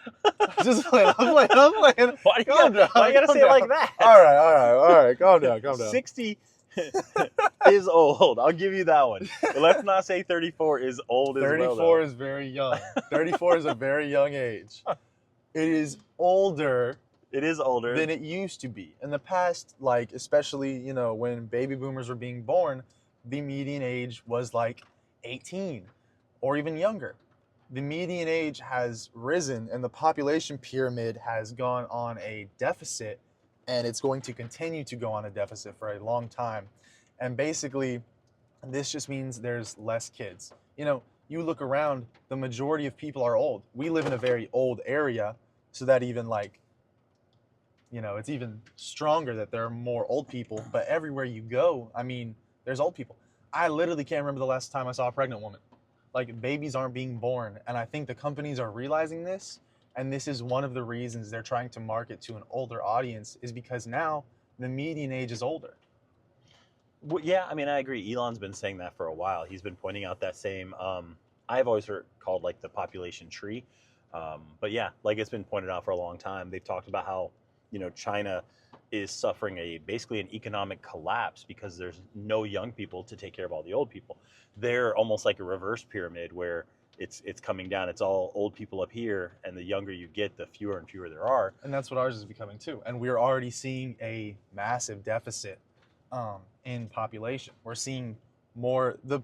Just playing, I'm playing. Why you Calm down, gotta calm say it like down. that? All right. Calm down. 60 is old. I'll give you that one. But let's not say 34 is old as well. 34 is very young. 34 is a very young age. It is older It is older than it used to be. In the past, like especially, when baby boomers were being born, the median age was like 18 or even younger. The median age has risen and the population pyramid has gone on a deficit, and it's going to continue to go on a deficit for a long time. And basically, this just means there's less kids. You look around, the majority of people are old. We live in a very old area, so that even it's even stronger that there are more old people. But everywhere you go, there's old people. I literally can't remember the last time I saw a pregnant woman. Like, babies aren't being born. And I think the companies are realizing this. And this is one of the reasons they're trying to market to an older audience, is because now the median age is older. Well, yeah, I agree. Elon's been saying that for a while. He's been pointing out that same, I've always heard called like the population tree. But yeah, like it's been pointed out for a long time. They've talked about how, China is suffering basically an economic collapse because there's no young people to take care of all the old people. They're almost like a reverse pyramid where it's coming down. It's all old people up here, and the younger you get, the fewer and fewer there are. And that's what ours is becoming too. And we're already seeing a massive deficit in population. We're seeing more, the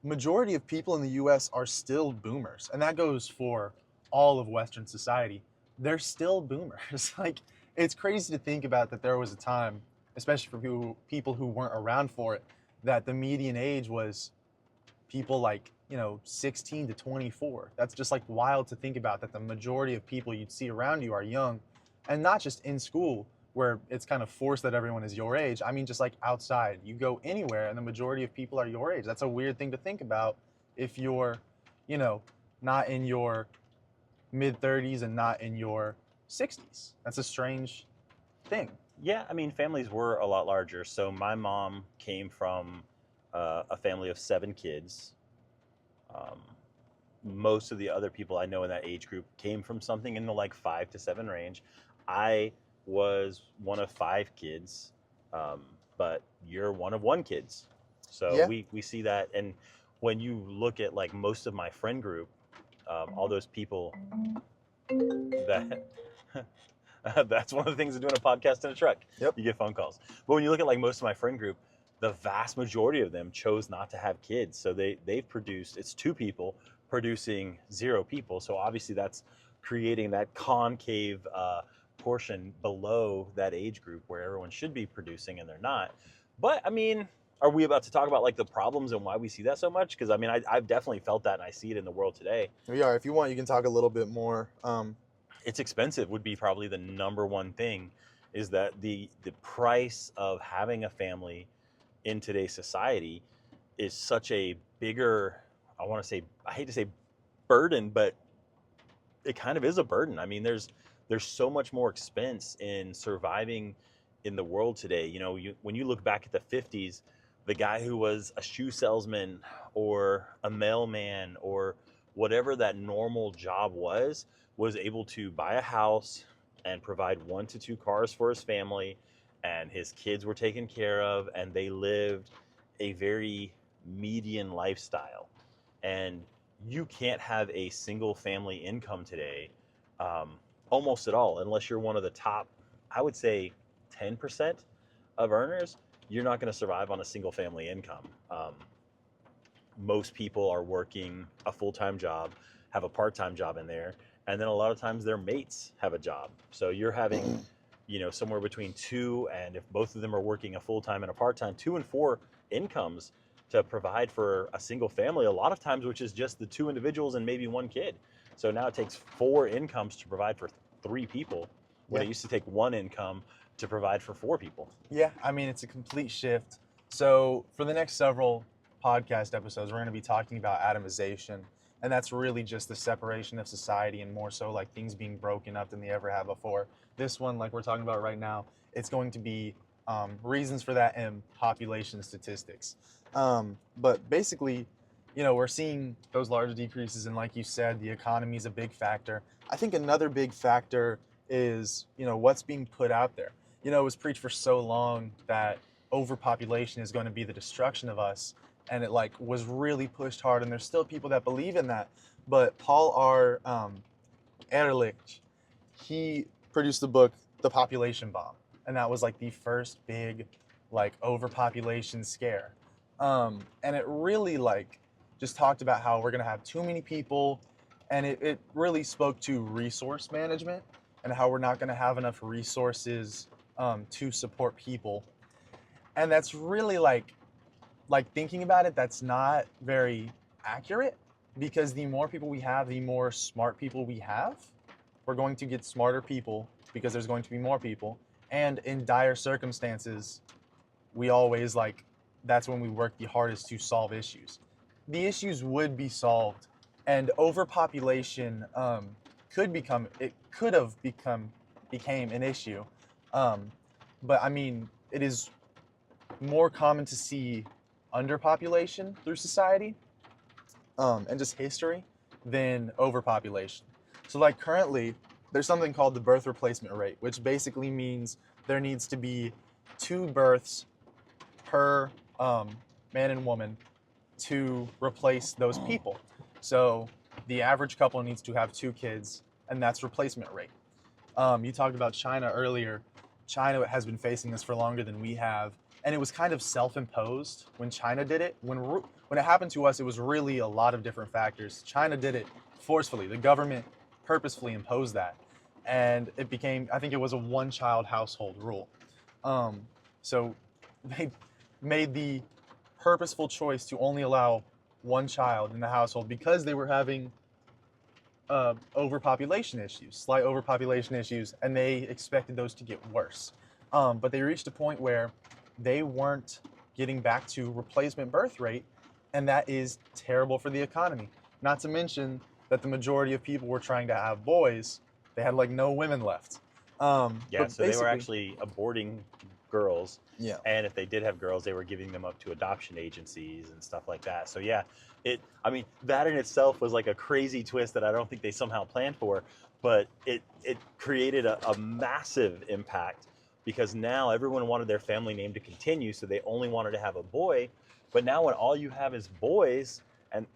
majority of people in the US are still boomers, and that goes for all of Western society. They're still boomers. Like, it's crazy to think about that there was a time, especially for people who weren't around for it, that the median age was people like, 16 to 24. That's just like wild to think about, that the majority of people you'd see around you are young, and not just in school where it's kind of forced that everyone is your age. I mean, just like outside, you go anywhere and the majority of people are your age. That's a weird thing to think about if you're, you know, not in your mid 30s and not in your 60s. That's a strange thing. Yeah, I mean, families were a lot larger. So my mom came from a family of 7 kids. Um, Most of the other people I know in that age group came from something in the like 5 to 7 range. I was one of 5 kids, um, but you're one of 1 kids. So Yeah. we see that. And when you look at like most of my friend group, all those people that that's one of the things of doing a podcast in a truck. Yep. You get phone calls. But when you look at like most of my friend group, the vast majority of them chose not to have kids. So they've produced, it's 2 people producing 0 people. So obviously that's creating that concave portion below that age group where everyone should be producing and they're not. But I mean, are we about to talk about like the problems and why we see that so much? Because I mean, I've definitely felt that and I see it in the world today. We are. If you want, you can talk a little bit more. It's expensive would be probably the number one thing, is that the price of having a family in today's society is such a bigger, I hate to say burden, but it kind of is a burden. I mean, there's so much more expense in surviving in the world today. When you look back at the 50s, the guy who was a shoe salesman or a mailman or whatever that normal job was able to buy a house and provide 1 to 2 cars for his family, and his kids were taken care of, and they lived a very median lifestyle. And you can't have a single family income today, almost at all, unless you're one of the top, I would say 10% of earners. You're not going to survive on a single family income. Most people are working a full-time job, have a part-time job in there, and then a lot of times their mates have a job. So you're having, somewhere between 2, and if both of them are working a full-time and a part-time, 2 and 4 incomes to provide for a single family, a lot of times, which is just the 2 individuals and maybe 1 kid. So now it takes 4 incomes to provide for 3 people, when it used to take 1 income to provide for 4 people. Yeah, I mean, it's a complete shift. So for the next several podcast episodes, we're going to be talking about atomization. And that's really just the separation of society, and more so like things being broken up than they ever have before. This one, like we're talking about right now, it's going to be reasons for that and population statistics. But basically, we're seeing those large decreases. And like you said, the economy is a big factor. I think another big factor is, what's being put out there. It was preached for so long that overpopulation is going to be the destruction of us. And it was really pushed hard, and there's still people that believe in that. But Paul R. Ehrlich, he produced the book The Population Bomb, and that was the first big overpopulation scare. And it really just talked about how we're gonna have too many people, and it really spoke to resource management and how we're not gonna have enough resources to support people. And that's really thinking about it, that's not very accurate, because the more people we have, the more smart people we have. We're going to get smarter people because there's going to be more people. And in dire circumstances, we always that's when we work the hardest to solve issues. The issues would be solved, and overpopulation became an issue. But I mean, it is more common to see underpopulation through society and just history than overpopulation. So currently, there's something called the birth replacement rate, which basically means there needs to be 2 births per man and woman to replace those people. So the average couple needs to have 2 kids, and that's replacement rate. You talked about China earlier. China has been facing this for longer than we have. and it was kind of self-imposed when China did it. When it happened to us, it was really a lot of different factors. China did it forcefully. The government purposefully imposed that, and it became, I think it was a one-child household rule. So they made the purposeful choice to only allow one child in the household because they were having overpopulation issues, slight overpopulation issues, and they expected those to get worse. But they reached a point where they weren't getting back to replacement birth rate, and that is terrible for the economy. Not to mention that the majority of people were trying to have boys. They had like no women left. Yeah, But so they were basically, actually aborting girls, yeah, and if they did have girls, they were giving them up to adoption agencies and stuff like that. So yeah, I mean, that in itself was like a crazy twist that I don't think they somehow planned for, but it created a massive impact because now everyone wanted their family name to continue, so they only wanted to have a boy. But now when all you have is boys and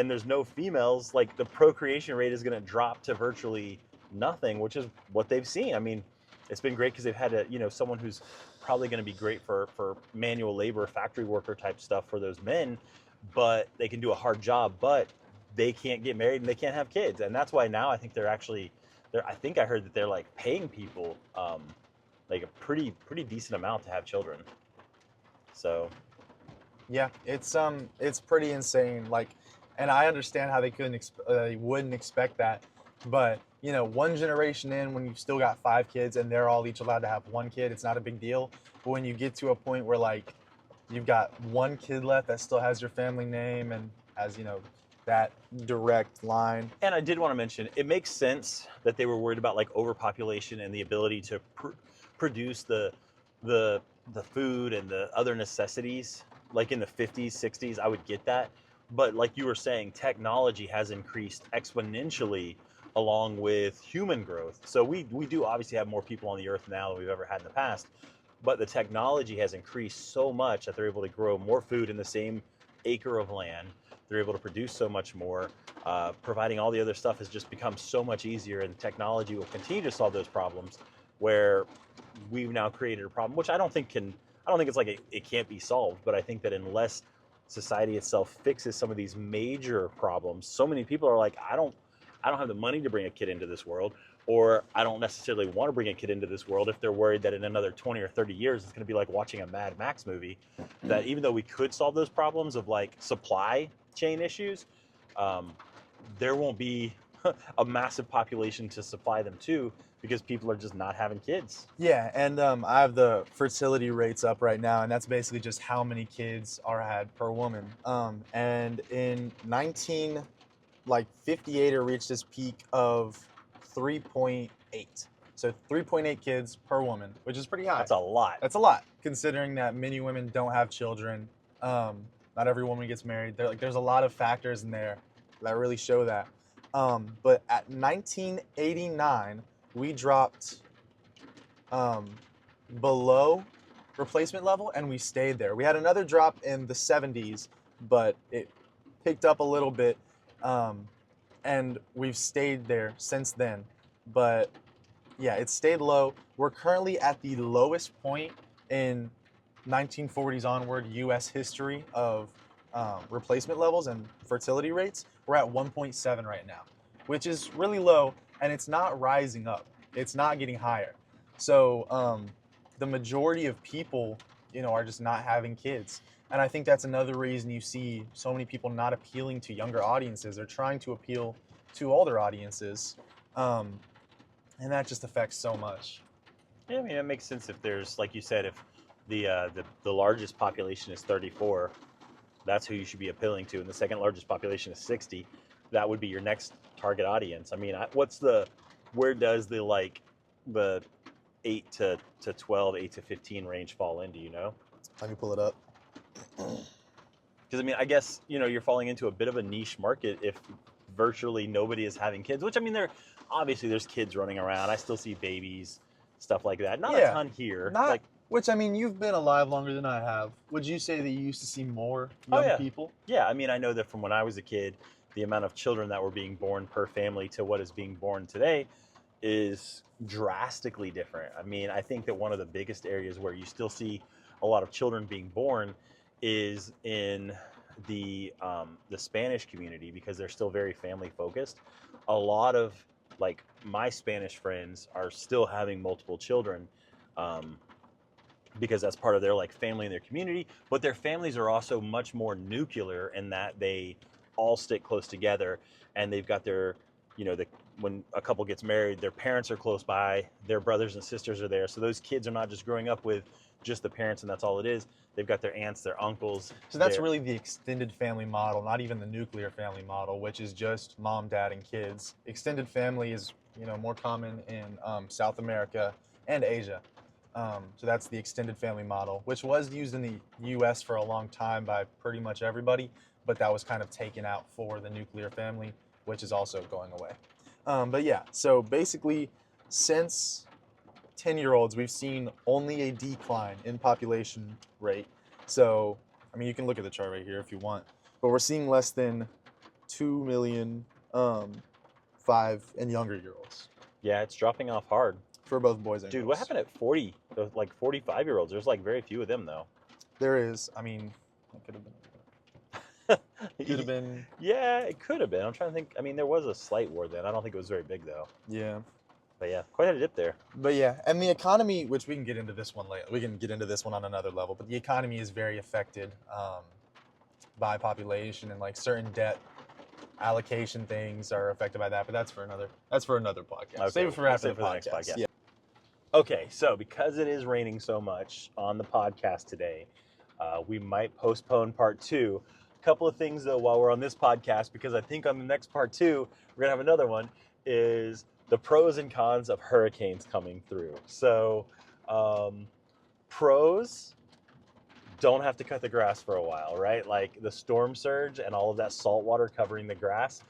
there's no females, like the procreation rate is going to drop to virtually nothing, which is what they've seen. I mean, it's been great because they've had someone who's probably going to be great for manual labor, factory worker type stuff for those men, but they can do a hard job, but they can't get married and they can't have kids. And that's why now I think I think I heard that they're like paying people like a pretty decent amount to have children. So yeah, it's pretty insane. Like, and I understand how they wouldn't expect that, but one generation in, when you've still got 5 kids and they're all each allowed to have 1 kid, it's not a big deal. But when you get to a point where like you've got 1 kid left that still has your family name and has that direct line. And I did want to mention, it makes sense that they were worried about like overpopulation and the ability to produce the food and the other necessities. Like in the 50s, 60s, I would get that. But like you were saying, technology has increased exponentially along with human growth. So we do obviously have more people on the earth now than we've ever had in the past. But the technology has increased so much that they're able to grow more food in the same acre of land. They're able to produce so much more. Providing all the other stuff has just become so much easier, and technology will continue to solve those problems. Where we've now created a problem, which I don't think it's like it can't be solved. But I think that unless society itself fixes some of these major problems, so many people are like, I don't have the money to bring a kid into this world, or I don't necessarily want to bring a kid into this world if they're worried that in another 20 or 30 years it's going to be like watching a Mad Max movie. That even though we could solve those problems of like supply chain issues, there won't be a massive population to supply them to because people are just not having kids. Yeah, and I have the fertility rates up right now, and that's basically just how many kids are had per woman. And in 1958, it reached this peak of 3.8. So 3.8 kids per woman, which is pretty high. That's a lot. That's a lot, considering that many women don't have children. Not every woman gets married. There's a lot of factors in there that really show that. But at 1989, we dropped below replacement level, and we stayed there. We had another drop in the 70s, but it picked up a little bit, and we've stayed there since then. But yeah, it stayed low. We're currently at the lowest point in 1940s onward U.S. history of replacement levels and fertility rates. We're at 1.7 right now, which is really low, and it's not rising up. It's not getting higher. So the majority of people, are just not having kids. And I think that's another reason you see so many people not appealing to younger audiences. They're trying to appeal to older audiences. And that just affects so much. Yeah, I mean, it makes sense if there's, like you said, if the largest population is 34, that's who you should be appealing to, and the second largest population is 60. That would be your next target audience. I mean, where does the 8 to 12, 8 to 15 range fall in? Do you know? Let me pull it up. Because I mean, I guess you're falling into a bit of a niche market if virtually nobody is having kids. Which I mean, there's kids running around. I still see babies, stuff like that. Not a ton here. Which, I mean, you've been alive longer than I have. Would you say that you used to see more young people? Yeah, I mean, I know that from when I was a kid, the amount of children that were being born per family to what is being born today is drastically different. I mean, I think that one of the biggest areas where you still see a lot of children being born is in the Spanish community, because they're still very family focused. A lot of like my Spanish friends are still having multiple children, um, because that's part of their like family and their community. But their families are also much more nuclear in that they all stick close together, and they've got their, when a couple gets married, their parents are close by, their brothers and sisters are there. So those kids are not just growing up with just the parents and that's all it is. They've got their aunts, their uncles. So that's really the extended family model, not even the nuclear family model, which is just mom, dad, and kids. Extended family is, more common in South America and Asia. So that's the extended family model, which was used in the U.S. for a long time by pretty much everybody, but that was kind of taken out for the nuclear family, which is also going away. But yeah, so basically, since 10-year-olds, we've seen only a decline in population rate. So, I mean, you can look at the chart right here if you want, but we're seeing less than 2 million 5 and younger year olds Yeah, it's dropping off hard. for both boys and Dude, girls. what happened at 40, like 45-year-olds? There's like very few of them though. There is, I mean, it could have been. Could have been. Yeah, it could have been. I'm trying to think. I mean, there was a slight war then. I don't think it was very big though. Yeah. But yeah, quite a dip there. But yeah, and the economy, which we can get into this one later. We can get into this one on another level. But the economy is very affected by population, and like certain debt allocation things are affected by that. But that's for another podcast. Okay, Save it for we'll after save the it for the next podcast. podcast. Yeah. Okay, so because it is raining so much on the podcast today, we might postpone part 2. A couple of things though while we're on this podcast, because I think on the next part 2 we're gonna have another one, is the pros and cons of hurricanes coming through. So pros, don't have to cut the grass for a while, right? Like the storm surge and all of that salt water covering the grass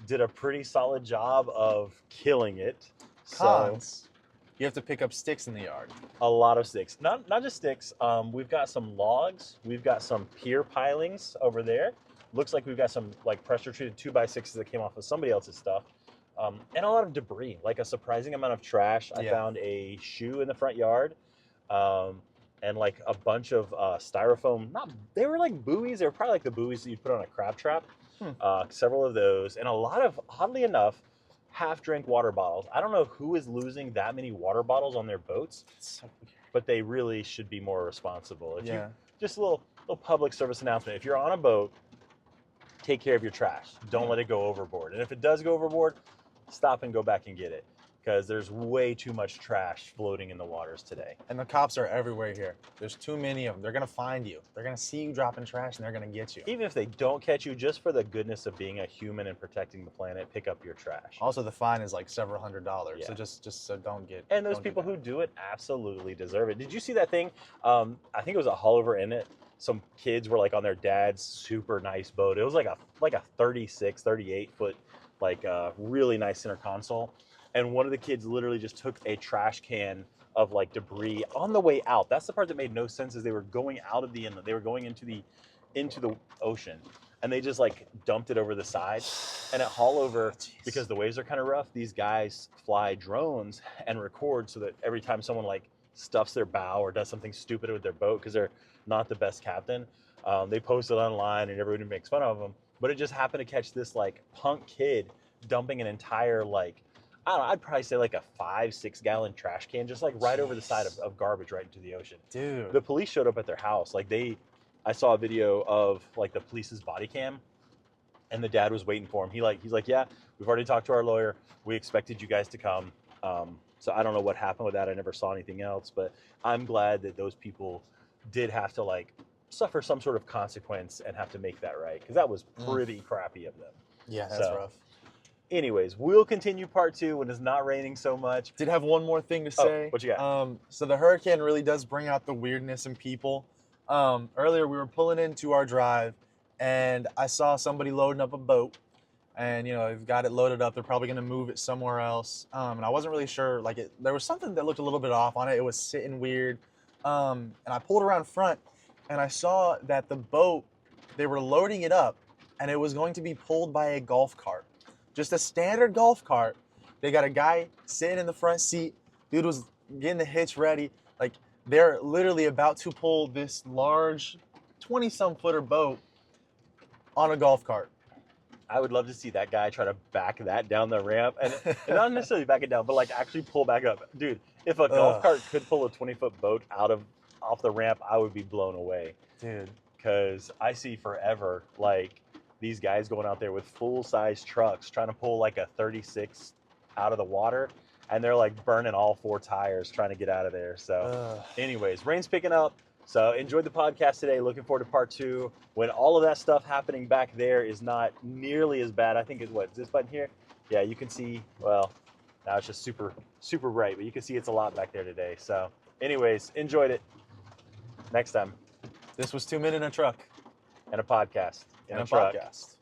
did a pretty solid job of killing it. Cons. You have to pick up sticks in the yard. A lot of sticks, not just sticks. We've got some logs. We've got some pier pilings over there. Looks like we've got some like pressure treated 2x6s that came off of somebody else's stuff, and a lot of debris, like a surprising amount of trash. I found a shoe in the front yard, and like a bunch of styrofoam. They were like buoys. They were probably like the buoys that you put on a crab trap. Several of those, and a lot of, oddly enough, half-drink water bottles. I don't know who is losing that many water bottles on their boats, but they really should be more responsible. If you, just a little public service announcement. If you're on a boat, take care of your trash. Don't let it go overboard. And if it does go overboard, stop and go back and get it, because there's way too much trash floating in the waters today. And the cops are everywhere here. There's too many of them. They're going to find you. They're going to see you dropping trash, and they're going to get you. Even if they don't catch you, just for the goodness of being a human and protecting the planet, pick up your trash. Also, the fine is like several $100s. Yeah. So just so don't get. And those people who do it absolutely deserve it. Did you see that thing? I think it was a Hullover in it. Some kids were like on their dad's super nice boat. It was like a 36, 38 foot, like really nice center console. And one of the kids literally just took a trash can of like debris on the way out. That's the part that made no sense, is they were going out of the inlet. They were going into the ocean, and they just like dumped it over the side. And at Hullover, because the waves are kind of rough, these guys fly drones and record, so that every time someone like stuffs their bow or does something stupid with their boat, because they're not the best captain, they post it online and everybody makes fun of them. But it just happened to catch this like punk kid dumping an entire like, I don't know, I'd probably say like a 5-6 gallon trash can just like right over the side of garbage right into the ocean. Dude. The police showed up at their house. Like I saw a video of like the police's body cam, and the dad was waiting for him. He's like, yeah, we've already talked to our lawyer. We expected you guys to come. So I don't know what happened with that. I never saw anything else, but I'm glad that those people did have to like suffer some sort of consequence and have to make that right, because that was pretty crappy of them. Yeah, that's rough. Anyways, we'll continue part 2 when it's not raining so much. Did have one more thing to say. What you got? So the hurricane really does bring out the weirdness in people. Earlier we were pulling into our drive, and I saw somebody loading up a boat, and they've got it loaded up. They're probably going to move it somewhere else. And I wasn't really sure. There was something that looked a little bit off on it. It was sitting weird. And I pulled around front, and I saw that the boat, they were loading it up, and it was going to be pulled by a golf cart. Just a standard golf cart. They got a guy sitting in the front seat. Dude was getting the hitch ready. Like, They're literally about to pull this large 20-some footer boat on a golf cart. I would love to see that guy try to back that down the ramp, and not necessarily back it down, but like actually pull back up. Dude, if a golf Ugh. cart could pull a 20-foot boat off the ramp, I would be blown away. Dude. Because I see forever like these guys going out there with full-size trucks trying to pull like a 36 out of the water, and they're like burning all 4 tires trying to get out of there. So, anyways, rain's picking up. So enjoyed the podcast today. Looking forward to part 2 when all of that stuff happening back there is not nearly as bad. I think is this button here. Yeah, you can see. Well, now it's just super bright, but you can see it's a lot back there today. So, anyways, enjoyed it. Next time. This was 2 Men in a Truck. And a podcast. And a podcast.